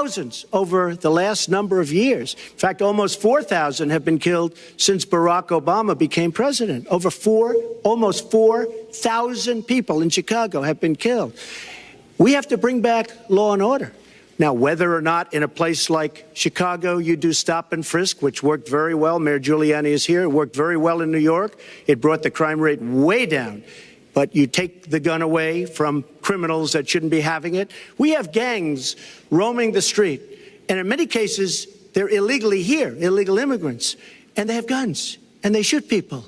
thousands over the last number of years. In fact, almost 4,000 have been killed since Barack Obama became president. Almost 4,000 people in Chicago have been killed. We have to bring back law and order. Now, whether or not in a place like Chicago you do stop and frisk, which worked very well, Mayor Giuliani is here, it worked very well in New York. It brought the crime rate way down. But you take the gun away from criminals that shouldn't be having it. We have gangs roaming the street, and in many cases, they're illegally here, illegal immigrants, and they have guns, and they shoot people.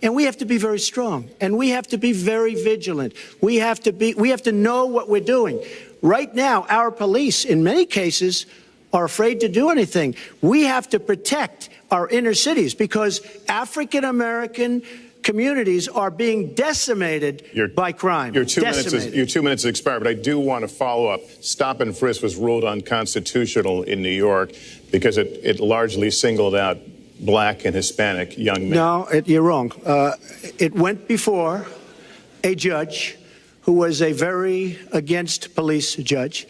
And we have to be very strong, and we have to be very vigilant. We have to know what we're doing. Right now, our police, in many cases, are afraid to do anything. We have to protect our inner cities because African-American communities are being decimated by crime. Your two minutes expired, but I do want to follow up. Stop and frisk was ruled unconstitutional in New York because it largely singled out Black and Hispanic young men. No, you're wrong. It went before a judge who was a very against police judge.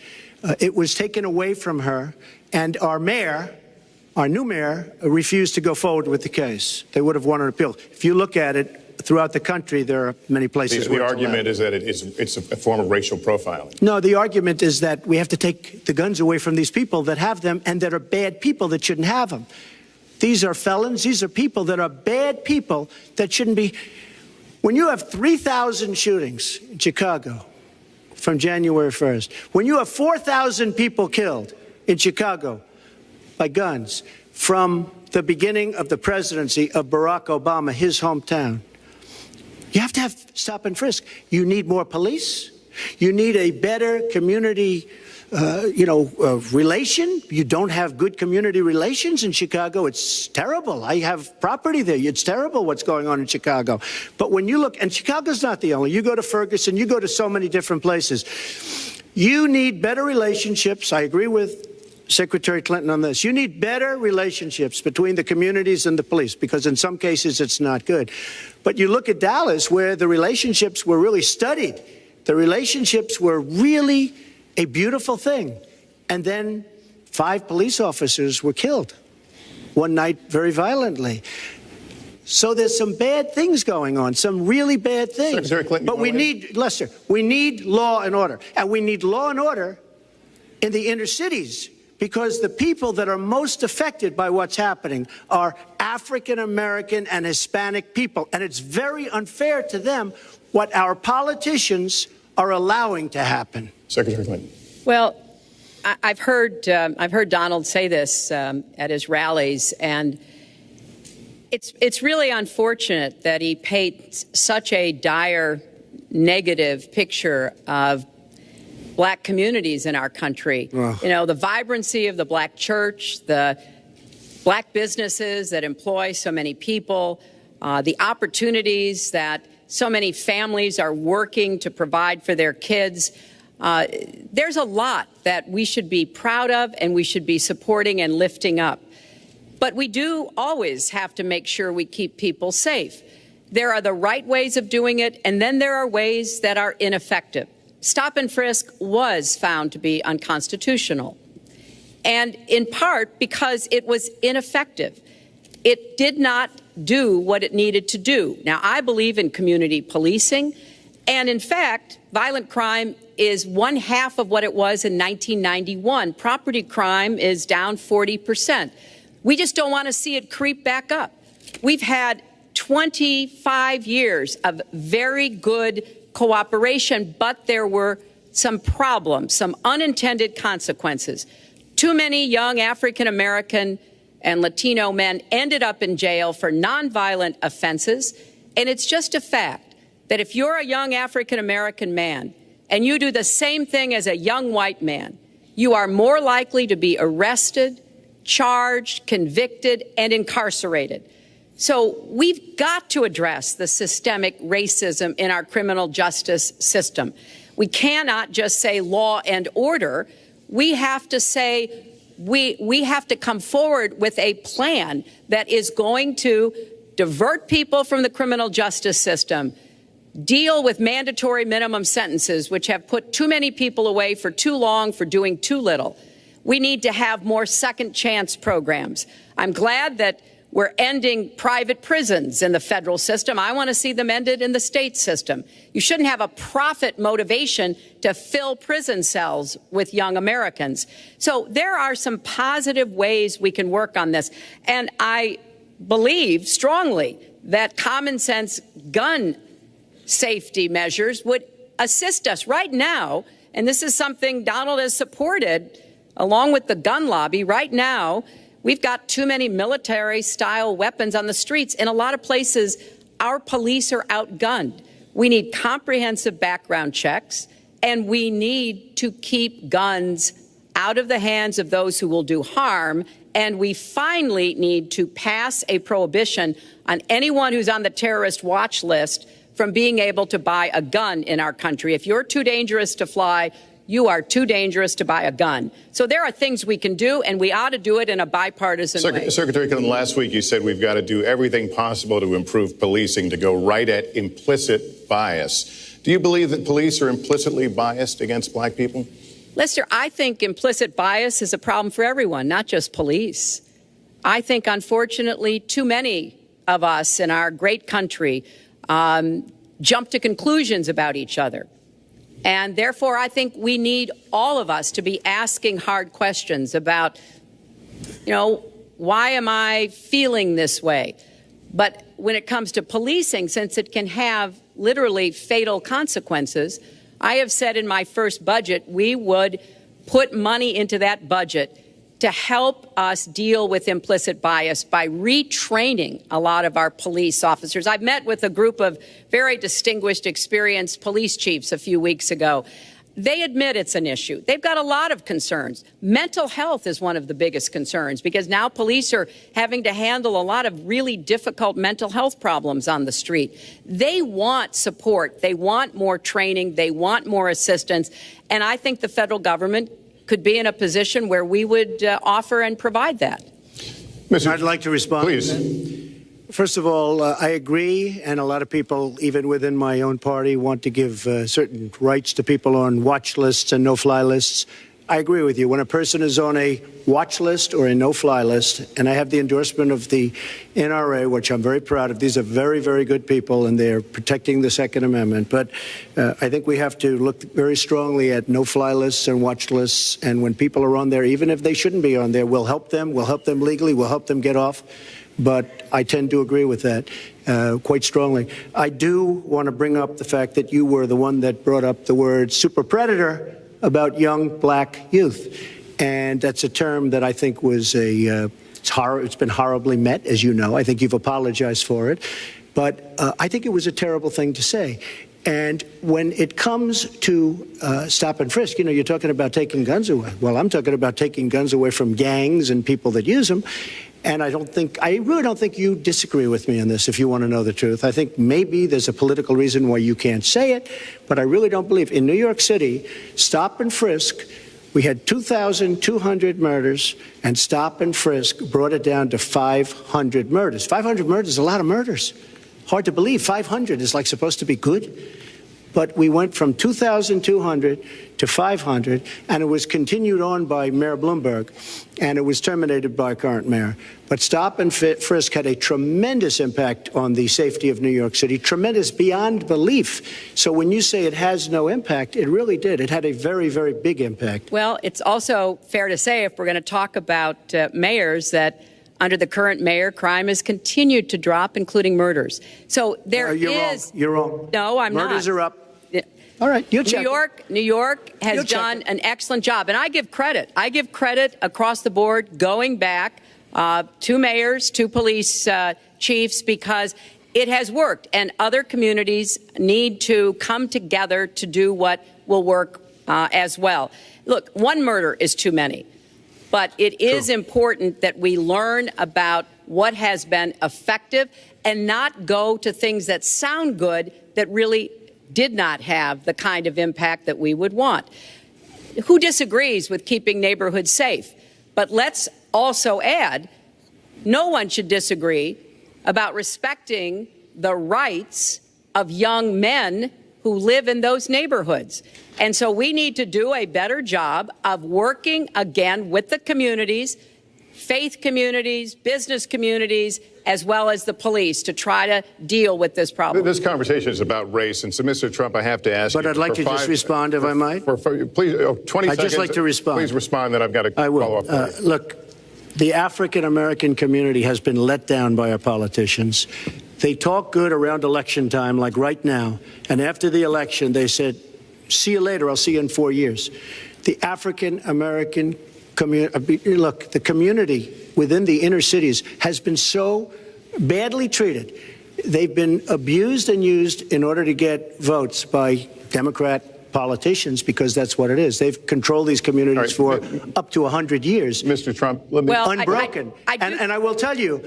It was taken away from her, and our new mayor, refused to go forward with the case. They would have won an appeal. If you look at it throughout the country, there are many places where the argument is that it's a form of racial profiling. No, the argument is that we have to take the guns away from these people that have them and that are bad people that shouldn't have them. These are felons. These are people that are bad people that shouldn't be. When you have 3,000 shootings in Chicago from January 1st, when you have 4,000 people killed in Chicago by guns from the beginning of the presidency of Barack Obama, his hometown, you have to have stop and frisk. You need more police. You need a better community relation. You don't have good community relations in Chicago. It's terrible. I have property there. It's terrible what's going on in Chicago. But when you look, and Chicago's not the only, you go to Ferguson, you go to so many different places. You need better relationships. I agree with Secretary Clinton on this. You need better relationships between the communities and the police, because in some cases it's not good. But you look at Dallas, where the relationships were really studied. The relationships were really a beautiful thing. And then 5 police officers were killed one night very violently. So there's some bad things going on, some really bad things. But we need, Lester, we need law and order. And we need law and order in the inner cities, because the people that are most affected by what's happening are African American and Hispanic people. And it's very unfair to them what our politicians are allowing to happen. Secretary Clinton. Well, I've heard Donald say this at his rallies, and it's really unfortunate that he paints such a dire, negative picture of Black communities in our country. You know, the vibrancy of the Black church, the Black businesses that employ so many people, the opportunities that so many families are working to provide for their kids. There's a lot that we should be proud of and we should be supporting and lifting up. But we do always have to make sure we keep people safe. There are the right ways of doing it, and then there are ways that are ineffective. Stop and frisk was found to be unconstitutional, and in part because it was ineffective. It did not do what it needed to do. Now, I believe in community policing, and in fact, violent crime is 1/2 of what it was in 1991. Property crime is down 40%. We just don't want to see it creep back up. We've had 25 years of very good cooperation, but there were some problems, some unintended consequences. Too many young African American and Latino men ended up in jail for nonviolent offenses, and it's just a fact that if you're a young African American man and you do the same thing as a young white man, you are more likely to be arrested, charged, convicted, and incarcerated. So we've got to address the systemic racism in our criminal justice system. We cannot just say law and order. We have to say we have to come forward with a plan that is going to divert people from the criminal justice system, deal with mandatory minimum sentences, which have put too many people away for too long for doing too little. We need to have more second chance programs. I'm glad that we're ending private prisons in the federal system. I want to see them ended in the state system. You shouldn't have a profit motivation to fill prison cells with young Americans. So there are some positive ways we can work on this. And I believe strongly that common sense gun safety measures would assist us right now. And this is something Donald has supported along with the gun lobby. Right now, we've got too many military-style weapons on the streets. In a lot of places, our police are outgunned. We need comprehensive background checks, and we need to keep guns out of the hands of those who will do harm. And we finally need to pass a prohibition on anyone who's on the terrorist watch list from being able to buy a gun in our country. If you're too dangerous to fly, you are too dangerous to buy a gun. So there are things we can do, and we ought to do it in a bipartisan way. Secretary Clinton, last week you said we've got to do everything possible to improve policing, to go right at implicit bias. Do you believe that police are implicitly biased against black people? Lester, I think implicit bias is a problem for everyone, not just police. I think, unfortunately, too many of us in our great country jump to conclusions about each other. And therefore, I think we need all of us to be asking hard questions about, why am I feeling this way? But when it comes to policing, since it can have literally fatal consequences, I have said in my first budget we would put money into that budget to help us deal with implicit bias by retraining a lot of our police officers. I've met with a group of very distinguished, experienced police chiefs a few weeks ago. They admit it's an issue. They've got a lot of concerns. Mental health is one of the biggest concerns because now police are having to handle a lot of really difficult mental health problems on the street. They want support. They want more training. They want more assistance. And I think the federal government could be in a position where we would offer and provide that. I'd like to respond. Please. First of all, I agree, and a lot of people, even within my own party, want to give certain rights to people on watch lists and no-fly lists. I agree with you. When a person is on a watch list or a no-fly list, and I have the endorsement of the NRA, which I'm very proud of, these are very, very good people, and they're protecting the Second Amendment. But I think we have to look very strongly at no-fly lists and watch lists, and when people are on there, even if they shouldn't be on there, we'll help them legally, we'll help them get off. But I tend to agree with that quite strongly. I do want to bring up the fact that you were the one that brought up the word super predator about young black youth. And that's a term that I think was it's been horribly met, as you know. I think you've apologized for it. But I think it was a terrible thing to say. And when it comes to stop and frisk, you're talking about taking guns away. Well, I'm talking about taking guns away from gangs and people that use them. And I really don't think you disagree with me on this, if you want to know the truth. I think maybe there's a political reason why you can't say it, but I really don't believe. In New York City, stop and frisk, we had 2,200 murders, and stop and frisk brought it down to 500 murders. 500 murders is a lot of murders. Hard to believe. 500 is like supposed to be good. But we went from 2,200 to 500, and it was continued on by Mayor Bloomberg, and it was terminated by current mayor. But stop and frisk had a tremendous impact on the safety of New York City, tremendous beyond belief. So when you say it has no impact, it really did. It had a very, very big impact. Well, it's also fair to say, if we're going to talk about mayors, that under the current mayor, crime has continued to drop, including murders. So there is... You're wrong. No, I'm not. Murders are up. All right, you check. New York has done an excellent job, and I give credit. I give credit across the board, going back to mayors, to police chiefs, because it has worked, and other communities need to come together to do what will work as well. Look, one murder is too many, but it is important that we learn about what has been effective and not go to things that sound good that really did not have the kind of impact that we would want. Who disagrees with keeping neighborhoods safe? But let's also add, no one should disagree about respecting the rights of young men who live in those neighborhoods. And so we need to do a better job of working again with the communities, faith communities, business communities, as well as the police to try to deal with this problem. This conversation is about race. And so, Mr. Trump, I have to ask you. But I'd like to just respond, if I might. Please, 20 seconds. I'd just like to respond. Please respond, then I've got to follow up. Look, the African-American community has been let down by our politicians. They talk good around election time, like right now. And after the election, they said, see you later, I'll see you in 4 years. The African-American community, look, the community within the inner cities has been so badly treated. They've been abused and used in order to get votes by Democrat politicians, because that's what it is. They've controlled these communities for up to 100 years. Mr. Trump, let me... Unbroken. And I will tell you,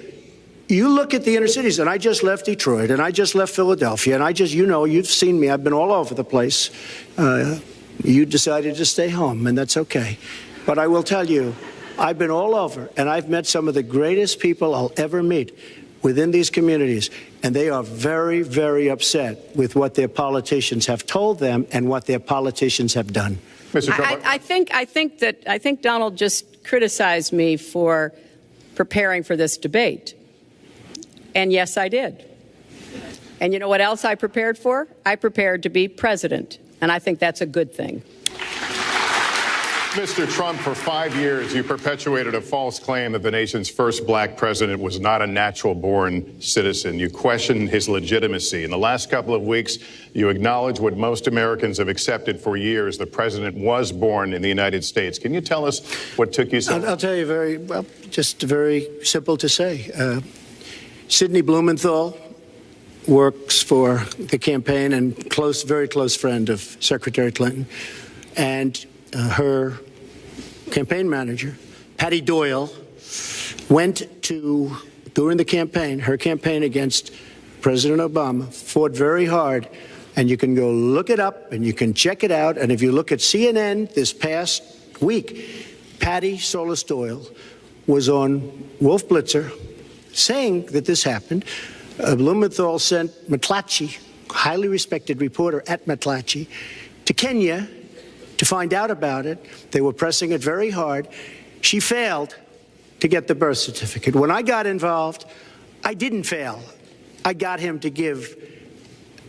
you look at the inner cities, and I just left Detroit, and I just left Philadelphia, and I just, you know, you've seen me. I've been all over the place. You decided to stay home, and that's okay. But I will tell you, I've been all over, and I've met some of the greatest people I'll ever meet within these communities, and they are very, very upset with what their politicians have told them and what their politicians have done. Mr. Trump, I think Donald just criticized me for preparing for this debate. And yes, I did. And you know what else I prepared for? I prepared to be president. And I think that's a good thing. Mr. Trump, for 5 years, you perpetuated a false claim that the nation's first black president was not a natural-born citizen. You questioned his legitimacy. In the last couple of weeks, you acknowledged what most Americans have accepted for years. The president was born in the United States. Can you tell us what took you so long? I'll tell you just very simple to say. Sidney Blumenthal works for the campaign and very close friend of Secretary Clinton. And her campaign manager, Patty Doyle, went to, during the campaign, her campaign against President Obama, fought very hard. And you can go look it up and you can check it out. And if you look at CNN this past week, Patty Solis Doyle was on Wolf Blitzer saying that this happened. Blumenthal sent McClatchy, highly respected reporter at McClatchy, to Kenya to find out about it. They were pressing it very hard. She failed to get the birth certificate. When I got involved, I didn't fail. I got him to give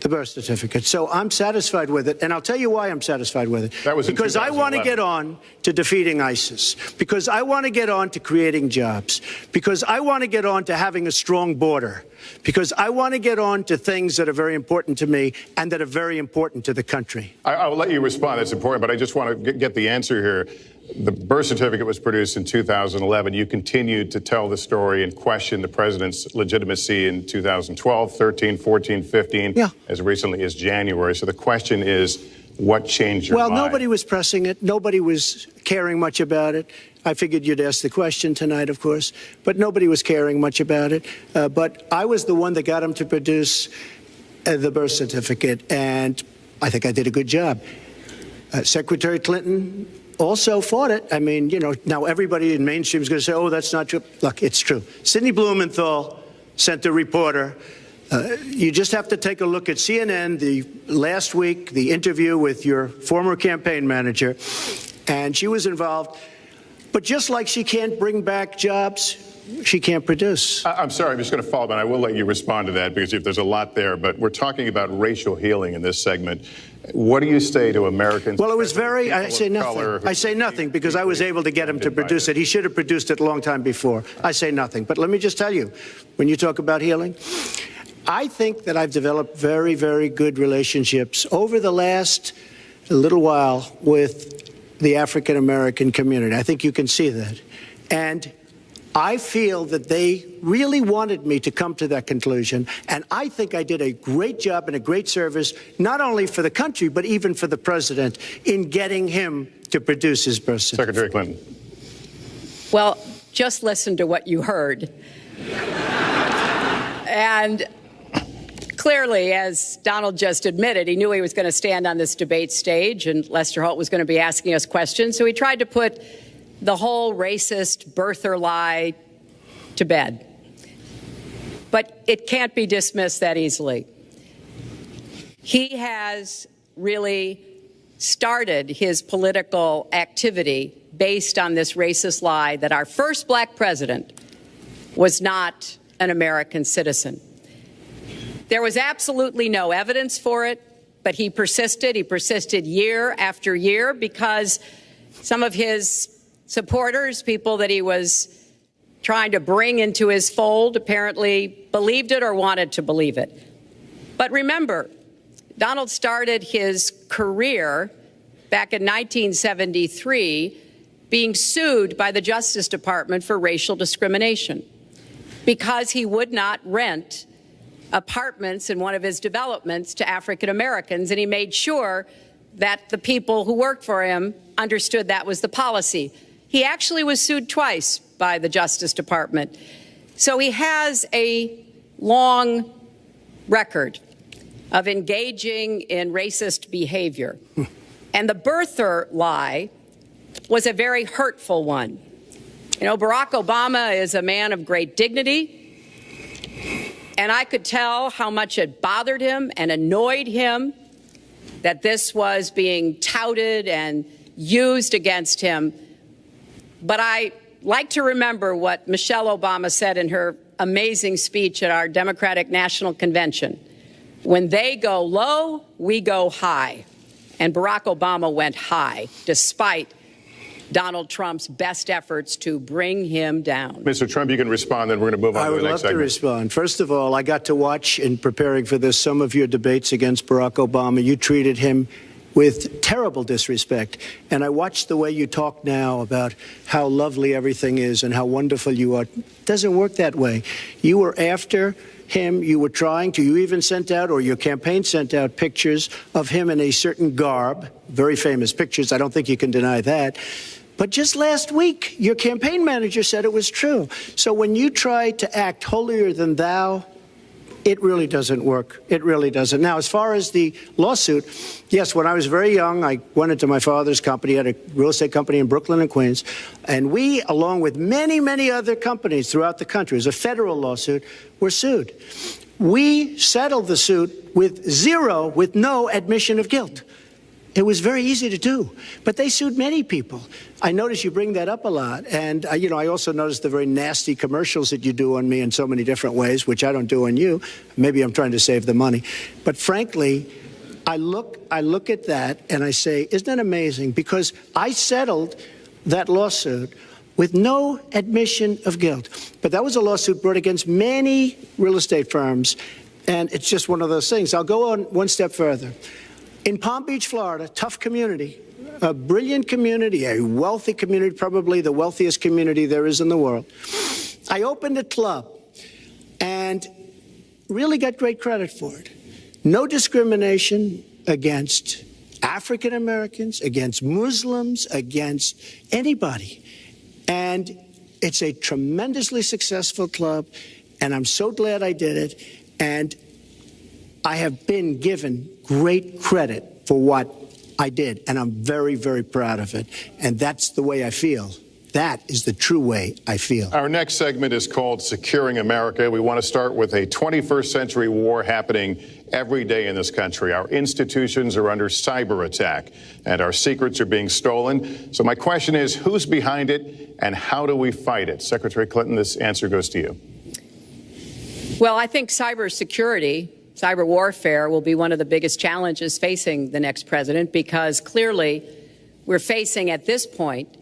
the birth certificate. So I'm satisfied with it, and I'll tell you why I'm satisfied with it. That was because I want to get on to defeating ISIS, because I want to get on to creating jobs, because I want to get on to having a strong border, because I want to get on to things that are very important to me and that are very important to the country. I'll let you respond. That's important, but I just want to get the answer here. The birth certificate was produced in 2011. You continued to tell the story and question the president's legitimacy in 2012, 13, 14, 15, as recently as January. So the question is, what changed your mind? Well, nobody was pressing it. Nobody was caring much about it. I figured you'd ask the question tonight, of course, but nobody was caring much about it. But I was the one that got him to produce the birth certificate, and I think I did a good job. Secretary Clinton also fought it. I mean, you know, now everybody in mainstream is going to say, oh, that's not true. Look, it's true. Sidney Blumenthal sent a reporter. You just have to take a look at CNN last week, the interview with your former campaign manager, and she was involved. But just like she can't bring back jobs, she can't produce. I'm sorry, I'm just going to follow up, and I will let you respond to that because there's a lot there. But we're talking about racial healing in this segment. What do you say to Americans? Well, it was very, I say nothing. I say nothing because I was able to get him to produce it. He should have produced it a long time before. I say nothing. But let me just tell you, when you talk about healing, I think that I've developed very, very good relationships over the last little while with the African-American community. I think you can see that. And I feel that they really wanted me to come to that conclusion, and I think I did a great job and a great service, not only for the country, but even for the president, in getting him to produce his birth certificate. Secretary Clinton. Well, just listen to what you heard. And clearly, as Donald just admitted, he knew he was going to stand on this debate stage, and Lester Holt was going to be asking us questions, so he tried to put the whole racist birther lie to bed. But it can't be dismissed that easily. He has really started his political activity based on this racist lie that our first black president was not an American citizen. There was absolutely no evidence for it, but he persisted. He persisted year after year because some of his supporters, people that he was trying to bring into his fold, apparently believed it or wanted to believe it. But remember, Donald started his career back in 1973 being sued by the Justice Department for racial discrimination because he would not rent apartments in one of his developments to African Americans, and he made sure that the people who worked for him understood that was the policy. He actually was sued twice by the Justice Department. So he has a long record of engaging in racist behavior. And the birther lie was a very hurtful one. You know, Barack Obama is a man of great dignity, and I could tell how much it bothered him and annoyed him that this was being touted and used against him. But I like to remember what Michelle Obama said in her amazing speech at our Democratic National Convention. When they go low, we go high. And Barack Obama went high, despite Donald Trump's best efforts to bring him down. Mr. Trump, you can respond, then we're going to move on to the next segment. I would love to respond. First of all, I got to watch, in preparing for this, some of your debates against Barack Obama. You treated him with terrible disrespect. And I watched the way you talk now about how lovely everything is and how wonderful you are. It doesn't work that way. You were after him. You were trying to. You even sent out, or your campaign sent out, pictures of him in a certain garb, very famous pictures. I don't think you can deny that. But just last week, your campaign manager said it was true. So when you try to act holier than thou, it really doesn't work. It really doesn't. Now, as far as the lawsuit, yes, when I was very young, I went into my father's company, had a real estate company in Brooklyn and Queens, and we, along with many, many other companies throughout the country, it was a federal lawsuit, were sued. We settled the suit with no admission of guilt. It was very easy to do, but they sued many people. I notice you bring that up a lot, and I also noticed the very nasty commercials that you do on me in so many different ways, which I don't do on you. Maybe I'm trying to save the money, but frankly, I look at that and I say, isn't that amazing? Because I settled that lawsuit with no admission of guilt, but that was a lawsuit brought against many real estate firms, and it's just one of those things. I'll go on one step further. In Palm Beach, Florida, tough community, a brilliant community, a wealthy community, probably the wealthiest community there is in the world. I opened a club and really got great credit for it. No discrimination against African Americans, against Muslims, against anybody. And it's a tremendously successful club, and I'm so glad I did it. And I have been given great credit for what I did, and I'm very, very proud of it. And that's the way I feel. That is the true way I feel. Our next segment is called Securing America. We want to start with a 21st century war happening every day in this country. Our institutions are under cyber attack, and our secrets are being stolen. So my question is, who's behind it, and how do we fight it? Secretary Clinton, this answer goes to you. Well, I think cybersecurity, cyber warfare will be one of the biggest challenges facing the next president, because clearly we're facing at this point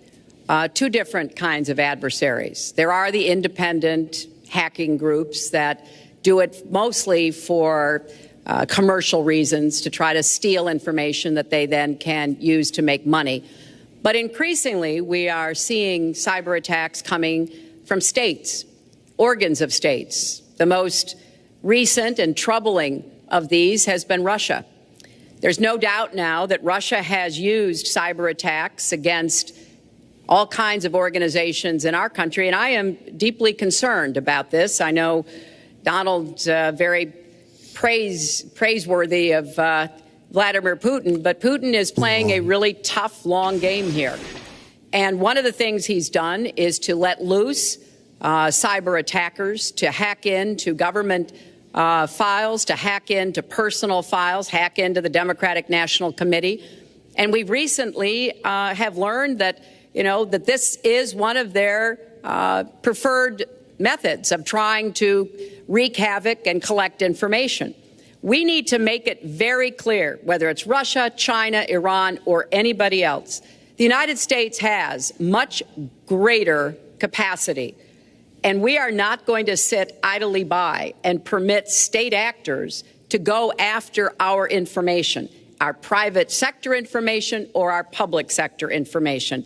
two different kinds of adversaries. There are the independent hacking groups that do it mostly for commercial reasons, to try to steal information that they then can use to make money. But increasingly, we are seeing cyber attacks coming from states, organs of states. The most recent and troubling of these has been Russia. There's no doubt now that Russia has used cyber attacks against all kinds of organizations in our country, and I am deeply concerned about this. I know Donald's very praiseworthy of Vladimir Putin, but Putin is playing a really tough, long game here. And one of the things he's done is to let loose cyber attackers to hack into government files, to hack into personal files, hack into the Democratic National Committee. And we recently have learned that, that this is one of their preferred methods of trying to wreak havoc and collect information. We need to make it very clear, whether it's Russia, China, Iran, or anybody else, the United States has much greater capacity, and we are not going to sit idly by and permit state actors to go after our information, our private sector information or our public sector information.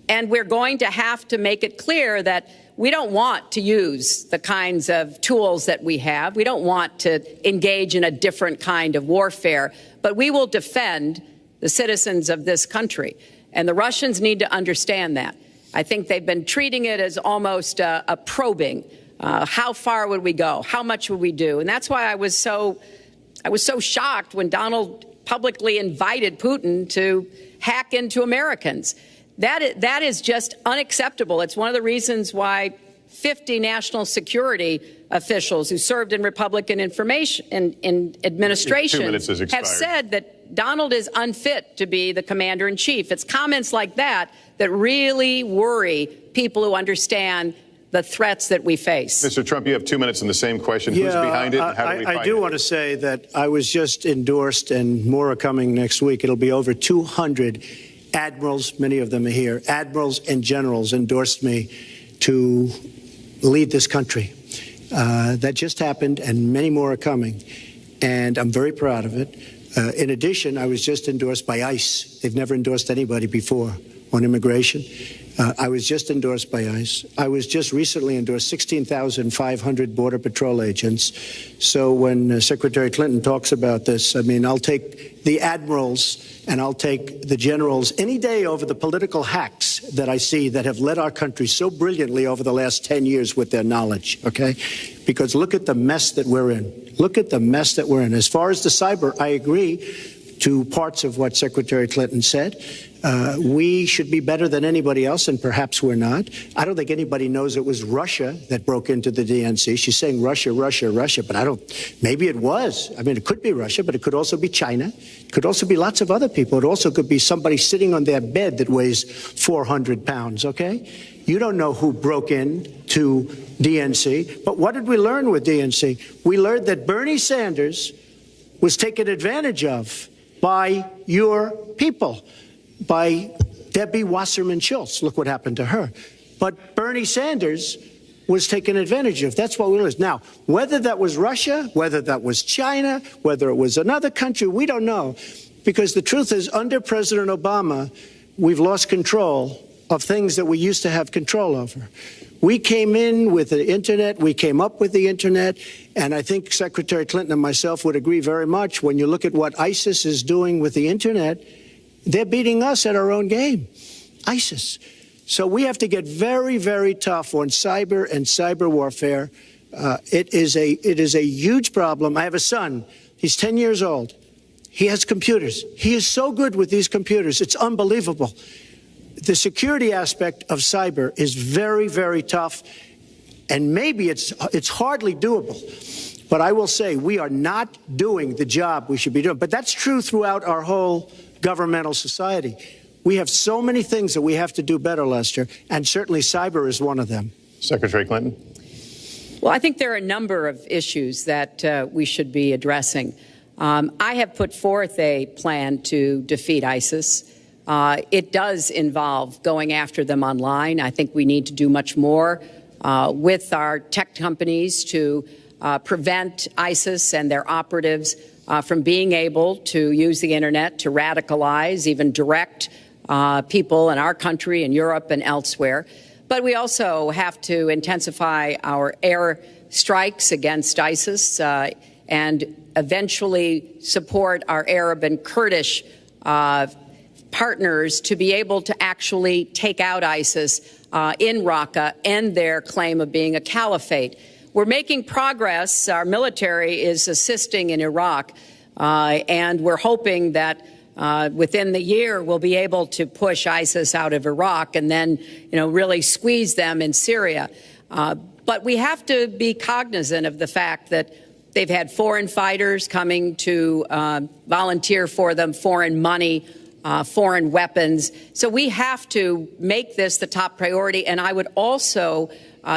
And we're going to have to make it clear that we don't want to use the kinds of tools that we have. We don't want to engage in a different kind of warfare, but we will defend the citizens of this country. And the Russians need to understand that. I think they've been treating it as almost a probing. How far would we go? How much would we do? And that's why I was so shocked when Donald publicly invited Putin to hack into Americans. That is just unacceptable. It's one of the reasons why 50 national security officials who served in Republican administration have said that Donald is unfit to be the commander-in-chief. It's comments like that that really worry people who understand the threats that we face. Mr. Trump, you have 2 minutes on the same question. Who's behind it? And how do we find I do want to say that I was just endorsed, and more are coming next week. It'll be over 200 admirals, many of them are here, admirals and generals endorsed me to lead this country. That just happened, and many more are coming, and I'm very proud of it. In addition, I was just endorsed by ICE. They've never endorsed anybody before on immigration. I was just endorsed by ICE. I was just recently endorsed 16,500 Border Patrol agents. So when Secretary Clinton talks about this, I mean, I'll take the admirals and I'll take the generals any day over the political hacks that I see that have led our country so brilliantly over the last 10 years with their knowledge, okay? Because look at the mess that we're in. Look at the mess that we're in. As far as the cyber, I agree to parts of what Secretary Clinton said. We should be better than anybody else, and perhaps we're not. I don't think anybody knows it was Russia that broke into the DNC. She's saying Russia, Russia, Russia, but maybe it was. I mean, it could be Russia, but it could also be China. It could also be lots of other people. It also could be somebody sitting on their bed that weighs 400 pounds, okay? You don't know who broke in to DNC, but what did we learn with DNC? We learned that Bernie Sanders was taken advantage of by your people, by Debbie Wasserman Schultz. Look what happened to her. But Bernie Sanders was taken advantage of. That's what we learned. Now, whether that was Russia, whether that was China, whether it was another country, we don't know. Because the truth is, under President Obama, we've lost control of things that we used to have control over. We came in with the Internet. We came up with the Internet. And I think Secretary Clinton and myself would agree very much. When you look at what ISIS is doing with the Internet, they're beating us at our own game, ISIS. So we have to get very, very tough on cyber and cyber warfare. It is a huge problem. I have a son. He's 10 years old. He has computers. He is so good with these computers. It's unbelievable. The security aspect of cyber is very, very tough, and maybe it's hardly doable. But I will say we are not doing the job we should be doing. But that's true throughout our whole governmental society. We have so many things that we have to do better, Lester, and certainly cyber is one of them. Secretary Clinton. Well, I think there are a number of issues that we should be addressing. I have put forth a plan to defeat ISIS. It does involve going after them online. I think we need to do much more with our tech companies to prevent ISIS and their operatives from being able to use the Internet to radicalize, even direct people in our country, in Europe, and elsewhere. But we also have to intensify our air strikes against ISIS and eventually support our Arab and Kurdish partners to be able to actually take out ISIS in Raqqa and their claim of being a caliphate. We're making progress. Our military is assisting in Iraq, and we're hoping that within the year we'll be able to push ISIS out of Iraq and then, really squeeze them in Syria. But we have to be cognizant of the fact that They've had foreign fighters coming to volunteer for them, foreign money, foreign weapons. So we have to make this the top priority. And I would also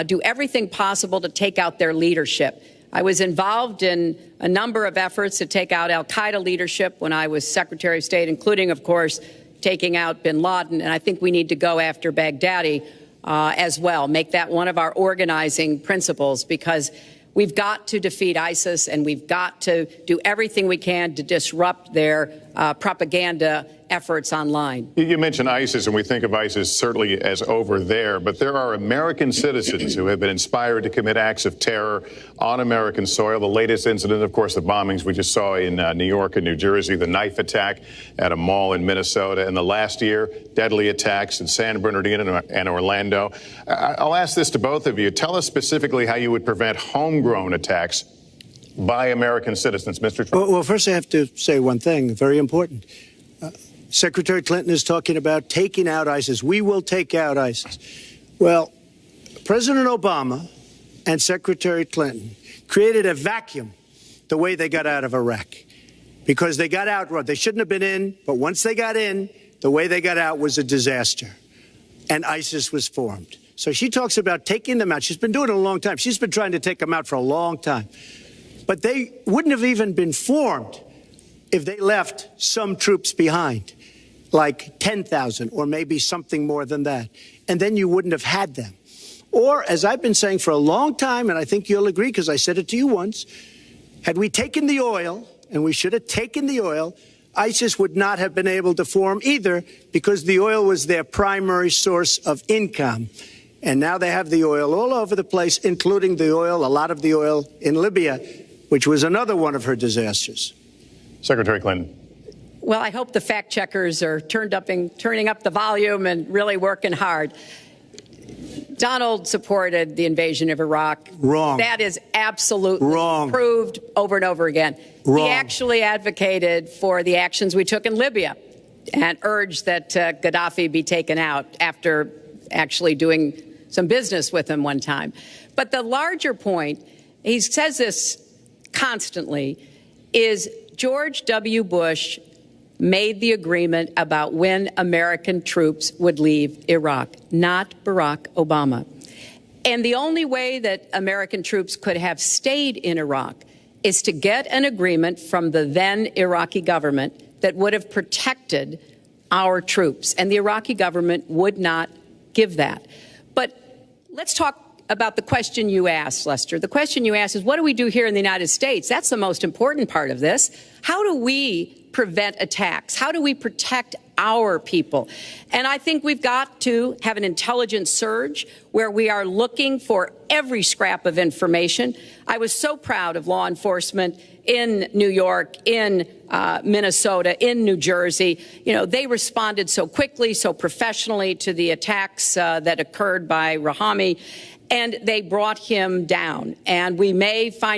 do everything possible to take out their leadership. I was involved in a number of efforts to take out al-Qaeda leadership when I was Secretary of State, including, of course, taking out bin Laden. And I think we need to go after Baghdadi as well, make that one of our organizing principles, because we've got to defeat ISIS, and we've got to do everything we can to disrupt their propaganda efforts online. You mentioned ISIS, and we think of ISIS certainly as over there, but there are American citizens who have been inspired to commit acts of terror on American soil. The latest incident, of course, the bombings we just saw in New York and New Jersey, the knife attack at a mall in Minnesota, and the last year, deadly attacks in San Bernardino and Orlando. I'll ask this to both of you. Tell us specifically how you would prevent homegrown attacks by American citizens, Mr. Trump. Well, first I have to say one thing, very important. Secretary Clinton is talking about taking out ISIS. We will take out ISIS. Well, President Obama and Secretary Clinton created a vacuum the way they got out of Iraq, because they got out. They shouldn't have been in, but once they got in, the way they got out was a disaster, and ISIS was formed. So she talks about taking them out. She's been doing it a long time. She's been trying to take them out for a long time. But they wouldn't have even been formed if they left some troops behind, like 10,000 or maybe something more than that. And then you wouldn't have had them. Or, as I've been saying for a long time, and I think you'll agree because I said it to you once, had we taken the oil, and we should have taken the oil, ISIS would not have been able to form either, because the oil was their primary source of income. And now they have the oil all over the place, including the oil, a lot of the oil in Libya, which was another one of her disasters. Secretary Clinton. Well, I hope the fact checkers are turning up the volume and really working hard. Donald supported the invasion of Iraq. Wrong. That is absolutely wrong. Proved over and over again. Wrong. He actually advocated for the actions we took in Libya and urged that Gaddafi be taken out after actually doing some business with him one time. But the larger point, he says this constantly, is George W. Bush made the agreement about when American troops would leave Iraq, not Barack Obama. And the only way that American troops could have stayed in Iraq is to get an agreement from the then Iraqi government that would have protected our troops. And the Iraqi government would not give that. But let's talk about the question you asked, Lester. The question you asked is, what do we do here in the United States? That's the most important part of this. How do we prevent attacks? How do we protect our people? And I think we've got to have an intelligence surge where we are looking for every scrap of information. I was so proud of law enforcement in New York, in Minnesota, in New Jersey. You know, they responded so quickly, so professionally to the attacks that occurred by Rahami, and they brought him down. And we may find